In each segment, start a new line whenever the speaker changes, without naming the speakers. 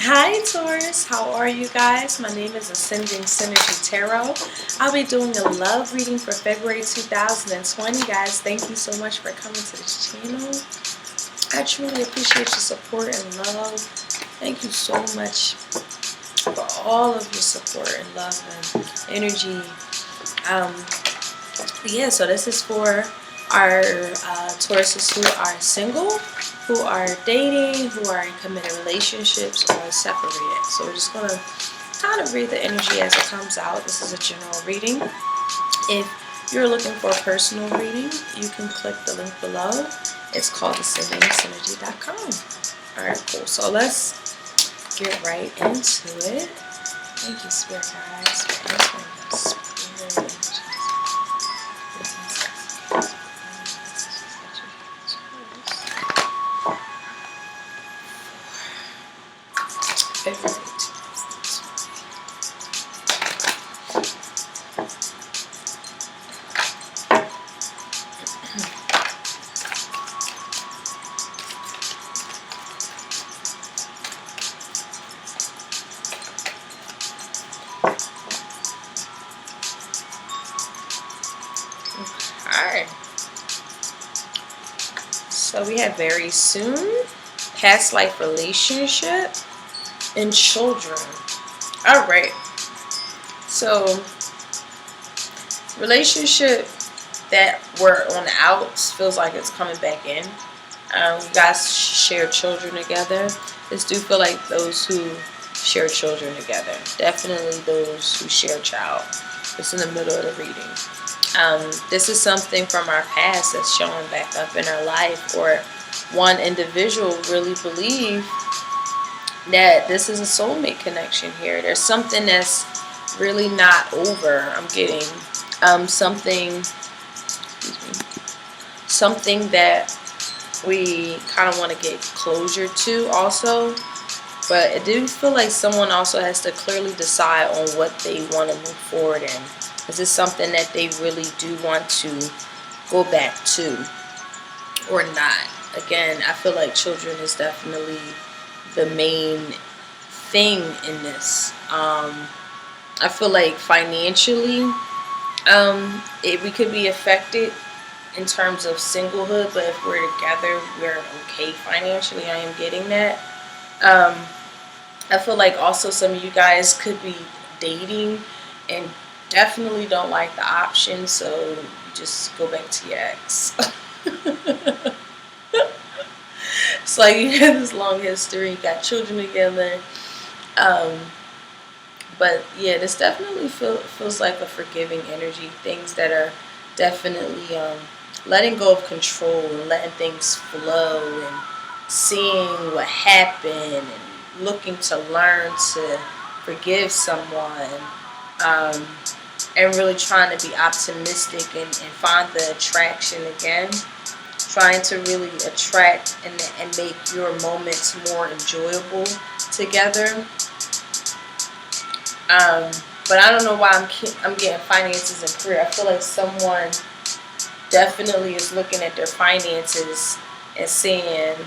Hi Taurus, how are you guys? My name is Ascending Synergy Tarot. I'll be doing a love reading for February 2020, guys. Thank you so much for coming to this channel. I truly appreciate your support and love. Thank you so much for all of your support and love and energy. Yeah, so this is for our Tauruses who are single, who are dating, who are in committed relationships, or separated. So we're just going to kind of read the energy as it comes out. This is a general reading. If you're looking for a personal reading, you can click the link below. It's called ascendingsynergy.com. Alright, cool. So let's get right into it. Thank you, Spirit guys, for answering the Spirit energy. February 2020. Alright. So we have very soon, past life relationship, and children. All right, so relationship that were on the outs feels like it's coming back in. You guys share children together. This do feel like those who share children together, definitely those who share a child. It's in the middle of the reading. This is something from our past that's showing back up in our life, or one individual really believe that this is a soulmate connection here. There's something that's really not over. I'm getting something that we kind of want to get closure to also. But I do feel like someone also has to clearly decide on what they want to move forward in. Is this something that they really do want to go back to or not? Again, I feel like children is definitely the main thing in this. I feel like financially, we could be affected in terms of singlehood, but if we're together, we're okay financially. I am getting that. I feel like also some of you guys could be dating and definitely don't like the option, so you just go back to your ex. It's like you have this long history, you got children together. But yeah, this definitely feels like a forgiving energy. Things that are definitely letting go of control and letting things flow and seeing what happened and looking to learn to forgive someone. And really trying to be optimistic and find the attraction again. Trying to really attract and make your moments more enjoyable together. But I don't know why I'm getting finances and career. I feel like someone definitely is looking at their finances and seeing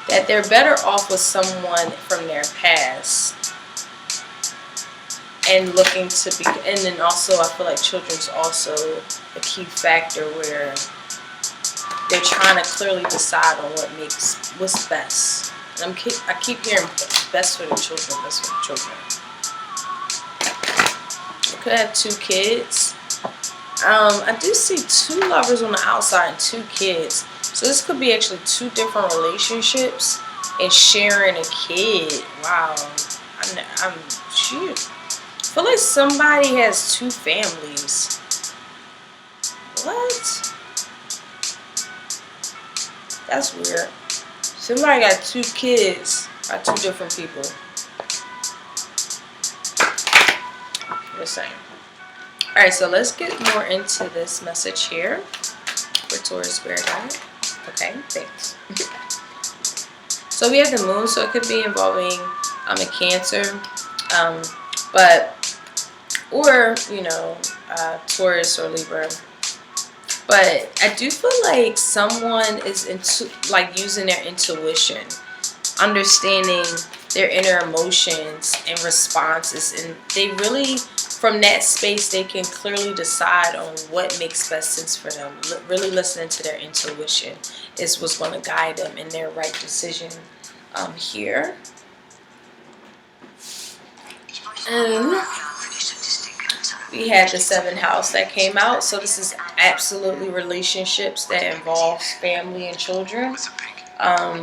that they're better off with someone from their past. And looking to be, and then also I feel like children's also a key factor where they're trying to clearly decide on what's best. And I keep hearing best for the children, best for the children. I could have 2 kids. I do see 2 lovers on the outside and 2 kids. So this could be actually 2 different relationships and sharing a kid. Wow, shoot. I feel like somebody has 2 families. What? That's weird. Somebody got 2 kids by 2 different people. Just saying. Alright, so let's get more into this message here for Taurus Spirit Guide. Okay, thanks. So we have the moon, so it could be involving a Cancer. Or, you know, Taurus or Libra. But I do feel like someone is into like using their intuition, understanding their inner emotions and responses, and they really, from that space, they can clearly decide on what makes best sense for them. Really listening to their intuition is what's going to guide them in their right decision here. And we had the 7th house that came out, so this is absolutely relationships that involves family and children.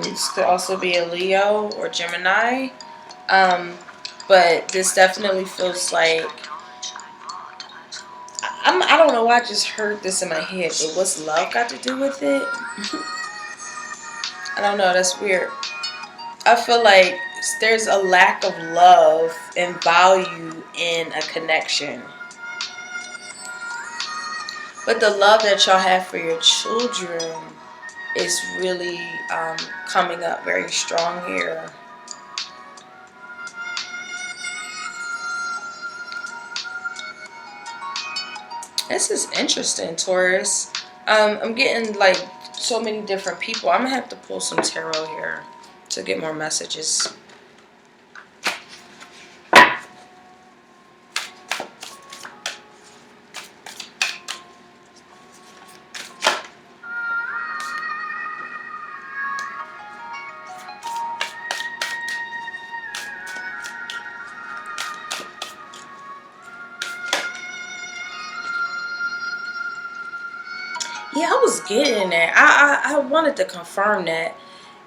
This could also be a Leo or Gemini, but this definitely feels like, I don't know why I just heard this in my head, but what's love got to do with it? I don't know, that's weird. I feel like there's a lack of love and value in a connection. But the love that y'all have for your children is really coming up very strong here. This is interesting, Taurus. I'm getting like so many different people. I'm going to have to pull some tarot here to get more messages. Yeah, I was getting that. I wanted to confirm that.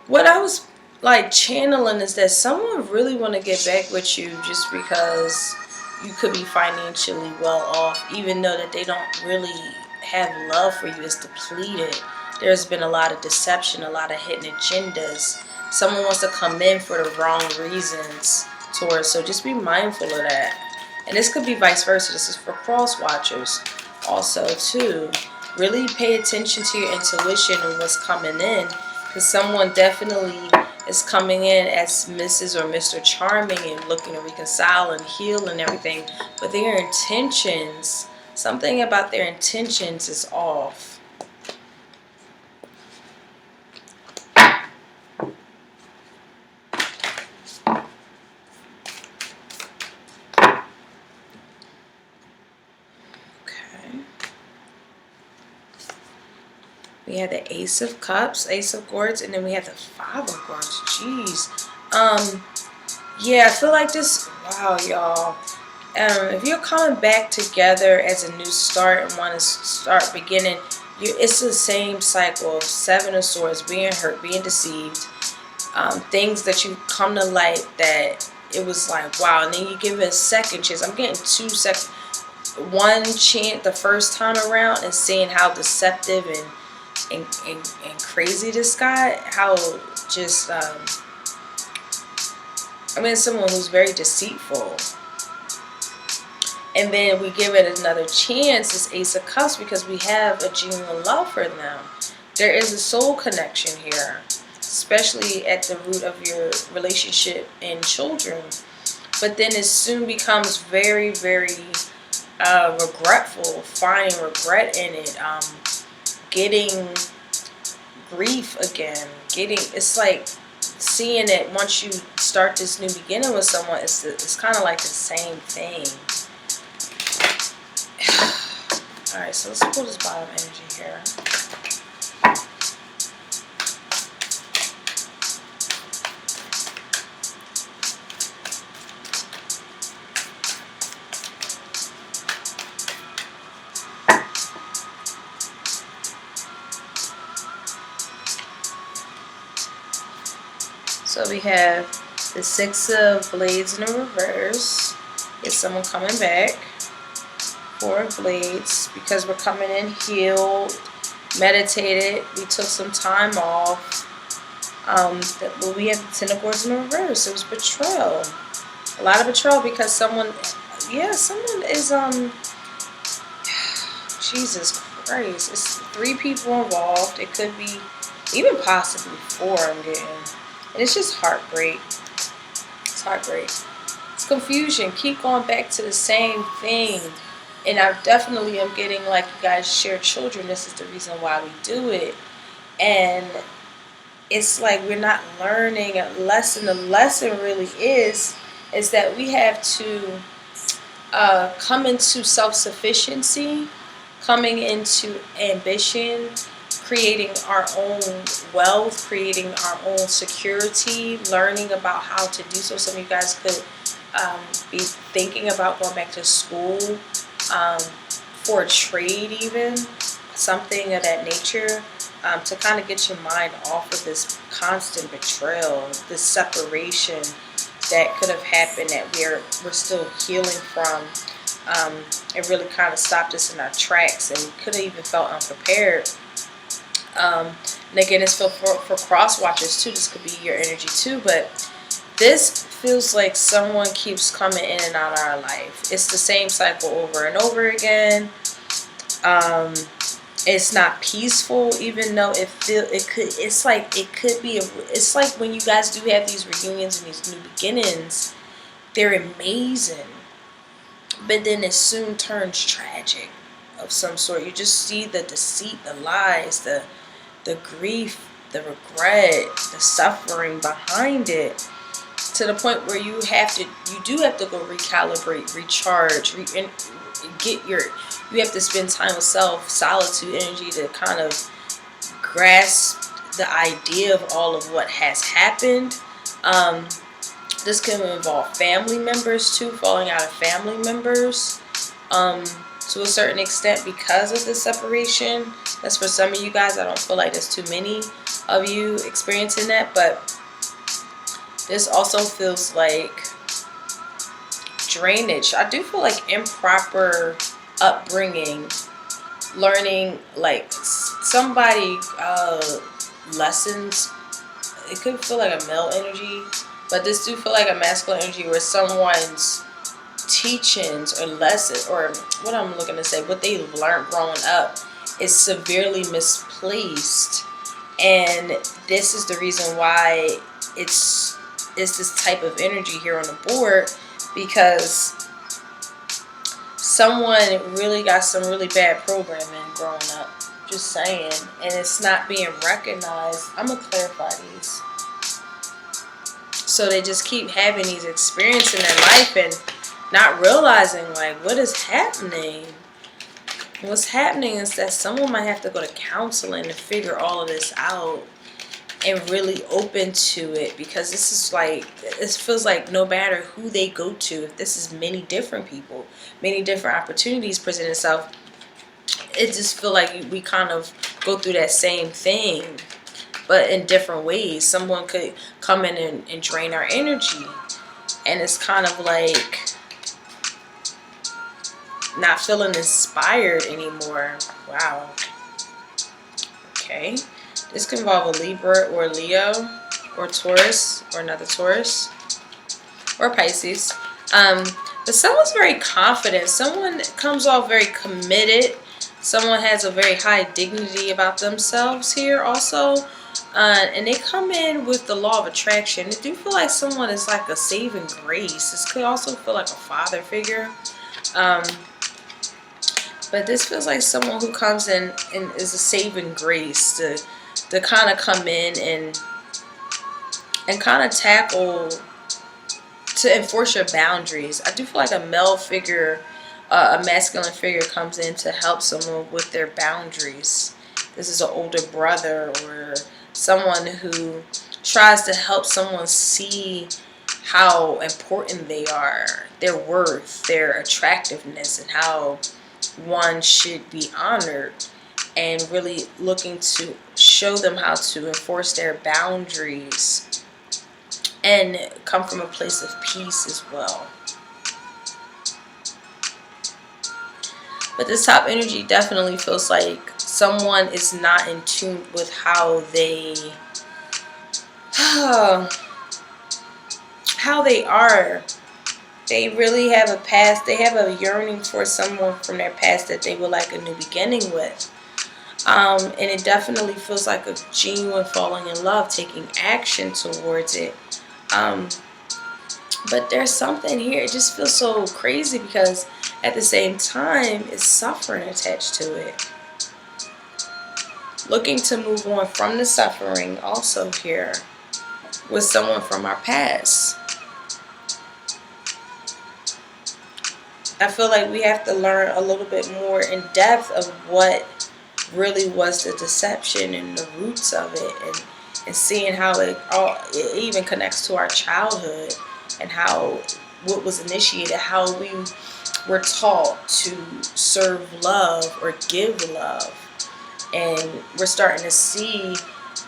What I was like channeling is that someone really want to get back with you just because you could be financially well off, even though that they don't really have love for you. It's depleted. There's been a lot of deception, a lot of hidden agendas. Someone wants to come in for the wrong reasons, Taurus. So just be mindful of that. And this could be vice versa. This is for cross watchers also too. Really pay attention to your intuition and what's coming in, because someone definitely is coming in as Mrs. or Mr. Charming and looking to reconcile and heal and everything, but their intentions, something about their intentions is off. We had the Ace of Cups, Ace of Swords, and then we had the 5 of Wands. Jeez. Yeah, I feel like this, wow, y'all. If you're coming back together as a new start and want to start beginning, it's the same cycle of 7 of Swords, being hurt, being deceived. Things that you come to light that it was like, wow, and then you give it a second chance. I'm getting 2 seconds. One chance the first time around and seeing how deceptive and crazy this guy, how just I mean, someone who's very deceitful. And then we give it another chance, this Ace of Cups, because we have a genuine love for them. There is a soul connection here, especially at the root of your relationship and children. But then it soon becomes very, very regretful, finding regret in it, getting grief again, it's like seeing it once you start this new beginning with someone, it's kind of like the same thing. Alright, so let's pull this bottom energy here. So we have the 6 of Blades in the reverse. Is someone coming back? 4 of Blades, because we're coming in healed, meditated. We took some time off. But we have the 10 of Swords in the reverse. It was betrayal. A lot of betrayal because someone, yeah, someone is, Jesus Christ. It's 3 people involved. It could be even possibly 4, I'm getting. And it's just heartbreak. It's heartbreak. It's confusion. Keep going back to the same thing. And I definitely am getting, like, you guys share children. This is the reason why we do it. And it's like we're not learning a lesson. The lesson really is that we have to come into self-sufficiency, coming into ambition, creating our own wealth, creating our own security, learning about how to do so. Some of you guys could be thinking about going back to school um, for a trade, even something of that nature, to kind of get your mind off of this constant betrayal, this separation that could have happened that we're still healing from. It really kind of stopped us in our tracks, and we could have even felt unprepared. And again, it's for cross watchers too. This could be your energy too, but this feels like someone keeps coming in and out of our life. It's the same cycle over and over again. It's not peaceful, even though it's like when you guys do have these reunions and these new beginnings, they're amazing, but then it soon turns tragic of some sort. You just see the deceit, the lies, the grief, the regret, the suffering behind it, to the point where you do have to go recalibrate, recharge, you have to spend time with solitude energy to kind of grasp the idea of all of what has happened. This can involve family members too, falling out of family members to a certain extent because of the separation. That's for some of you guys. I don't feel like there's too many of you experiencing that, but this also feels like drainage. I do feel like improper upbringing, learning, like somebody lessons. It could feel like a male energy, but this do feel like a masculine energy where someone's teachings or lessons, or what I'm looking to say, what they learned growing up is severely misplaced. And this is the reason why it's this type of energy here on the board, because someone really got some really bad programming growing up. Just saying. And it's not being recognized. I'm going to clarify these. So they just keep having these experiences in their life and not realizing, like, what is happening. What's happening is that someone might have to go to counseling to figure all of this out and really open to it, because this is like, it feels like no matter who they go to, if this is many different people, many different opportunities present itself, it just feel like we kind of go through that same thing, but in different ways. Someone could come in and drain our energy, and it's kind of like not feeling inspired anymore. Wow. Okay. This could involve a Libra or Leo or Taurus or another Taurus or Pisces. But someone's very confident. Someone comes off very committed. Someone has a very high dignity about themselves here also. And they come in with the law of attraction. I do feel like someone is like a saving grace. This could also feel like a father figure. But this feels like someone who comes in and is a saving grace to kind of come in and kind of tackle, to enforce your boundaries. I do feel like a male figure, a masculine figure comes in to help someone with their boundaries. This is an older brother or someone who tries to help someone see how important they are, their worth, their attractiveness, and how one should be honored, and really looking to show them how to enforce their boundaries and come from a place of peace as well. But this top energy definitely feels like someone is not in tune with how they are. They really have a past. They have a yearning for someone from their past that they would like a new beginning with. And it definitely feels like a genuine falling in love, taking action towards it. But there's something here. It just feels so crazy because at the same time, it's suffering attached to it. Looking to move on from the suffering also here with someone from our past. I feel like we have to learn a little bit more in depth of what really was the deception and the roots of it, and seeing how it even connects to our childhood and how what was initiated, how we were taught to serve love or give love. And we're starting to see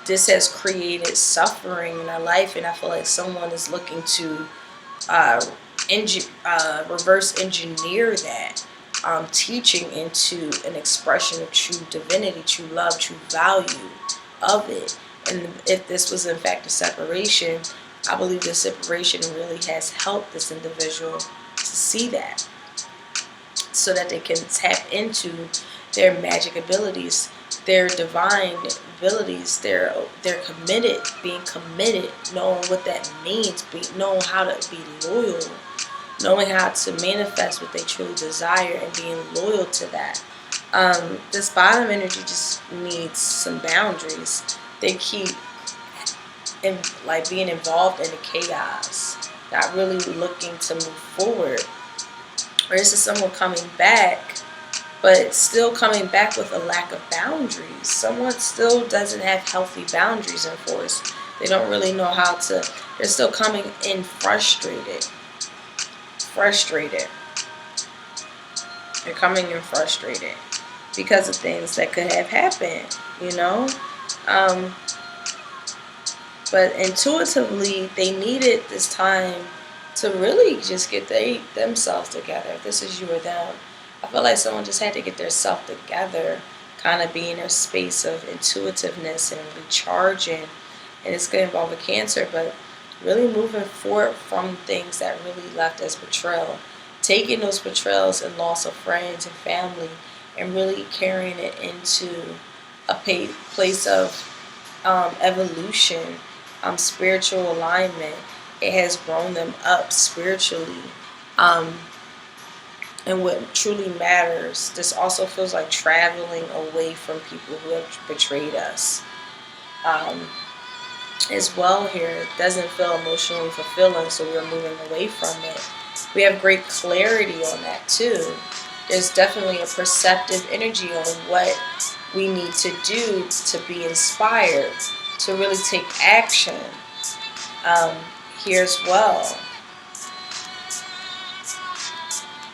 this has created suffering in our life, and I feel like someone is looking to reverse engineer that teaching into an expression of true divinity, true love, true value of it. And if this was in fact a separation, I believe the separation really has helped this individual to see that, so that they can tap into their magic abilities, their divine abilities. They're committed, being committed, knowing what that means, knowing how to be loyal, knowing how to manifest what they truly desire, and being loyal to that. This bottom energy just needs some boundaries. They keep being involved in the chaos, not really looking to move forward. Or this is someone coming back, but still coming back with a lack of boundaries. Someone still doesn't have healthy boundaries enforced. They don't really know how to. They're still coming in frustrated. They're coming in frustrated because of things that could have happened, But intuitively, they needed this time to really just get themselves together. If this is you or them, I feel like someone just had to get their self together, kind of be in their space of intuitiveness and recharging. And it's going to involve a Cancer, but really moving forward from things that really left as betrayal. Taking those betrayals and loss of friends and family and really carrying it into a place of evolution, spiritual alignment. It has grown them up spiritually. And what truly matters. This also feels like traveling away from people who have betrayed us. As well here, it doesn't feel emotionally fulfilling, so we're moving away from it. We have great clarity on that too. There's definitely a perceptive energy on what we need to do to be inspired, to really take action here as well.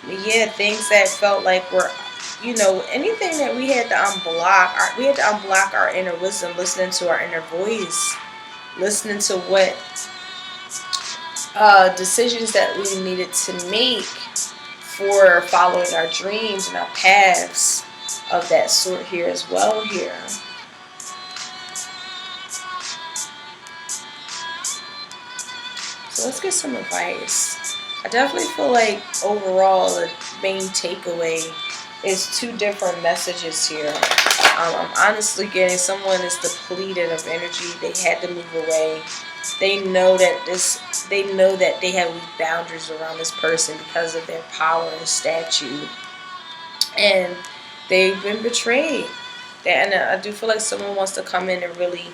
Yeah, things that felt like were, anything that we had to unblock. We had to unblock our inner wisdom, listening to our inner voice, listening to what decisions that we needed to make for following our dreams and our paths of that sort here as well here. So let's get some advice. I definitely feel like overall the main takeaway is two different messages here. I'm honestly getting someone is depleted of energy. They had to move away. They know that they have weak boundaries around this person because of their power and stature, and they've been betrayed. And I do feel like someone wants to come in and really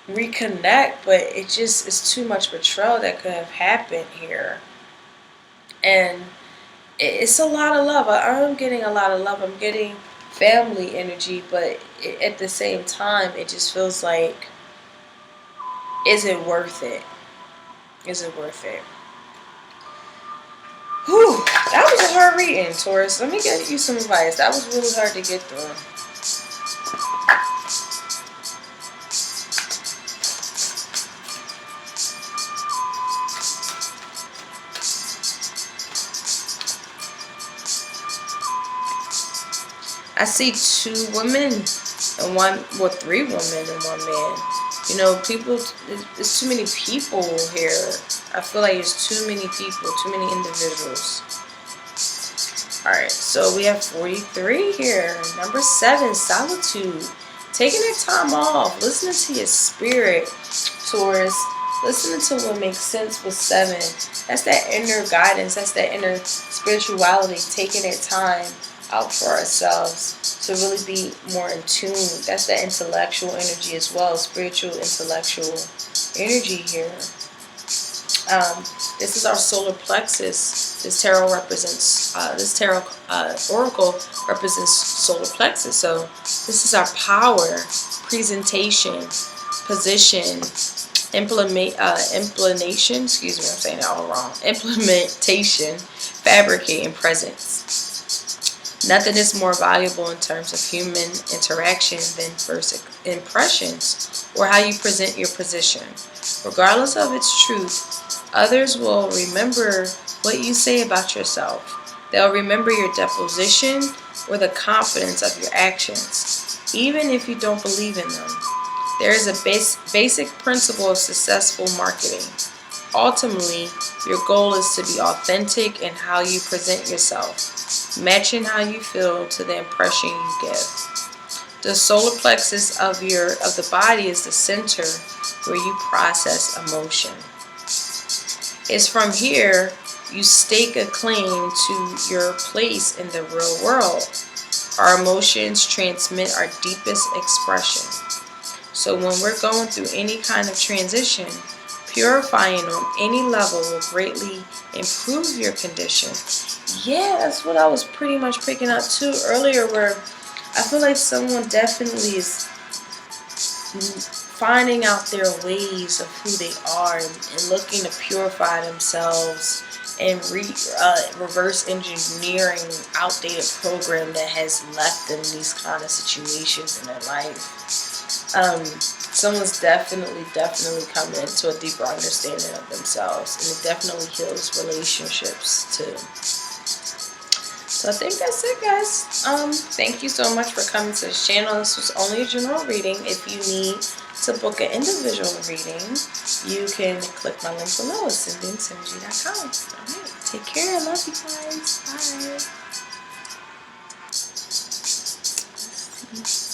reconnect, but it's too much betrayal that could have happened here. And it's a lot of love. I'm getting a lot of love. I'm getting family energy, but at the same time, it just feels like, is it worth it? Is it worth it? Whew, that was a hard reading, Taurus. Let me get you some advice. That was really hard to get through. I see two women and three women and one man. People, there's too many people here. I feel like it's too many people, too many individuals. Alright, so we have 43 here. Number 7, solitude. Taking that time off, listening to your spirit, Taurus. listening to what makes sense with 7. That's that inner guidance. That's that inner spirituality, taking that time out for ourselves to really be more in tune. That's that intellectual energy as well, spiritual, intellectual energy here. This is our solar plexus. This tarot represents, this tarot oracle represents solar plexus. So this is our power, presentation, position, implementation, excuse me, I'm saying that all wrong. Implementation, fabricating, presence. Nothing is more valuable in terms of human interaction than first impressions or how you present your position. Regardless of its truth, others will remember what you say about yourself. They'll remember your deposition or the confidence of your actions, even if you don't believe in them. There is a basic principle of successful marketing. Ultimately, your goal is to be authentic in how you present yourself, matching how you feel to the impression you give. The solar plexus of the body is the center where you process emotion. It's from here you stake a claim to your place in the real world. Our emotions transmit our deepest expression. So when we're going through any kind of transition, purifying on any level will greatly improve your condition. Yeah, that's what I was pretty much picking up too earlier, where I feel like someone definitely is finding out their ways of who they are and looking to purify themselves and reverse engineering outdated program that has left them these kind of situations in their life. Someone's definitely coming into a deeper understanding of themselves, and it definitely heals relationships too. So I think that's it, guys. Thank you so much for coming to this channel. This was only a general reading. If you need to book an individual reading, you can click my link below, ascendingsynergy.com. Alright, take care. I love you guys. Bye.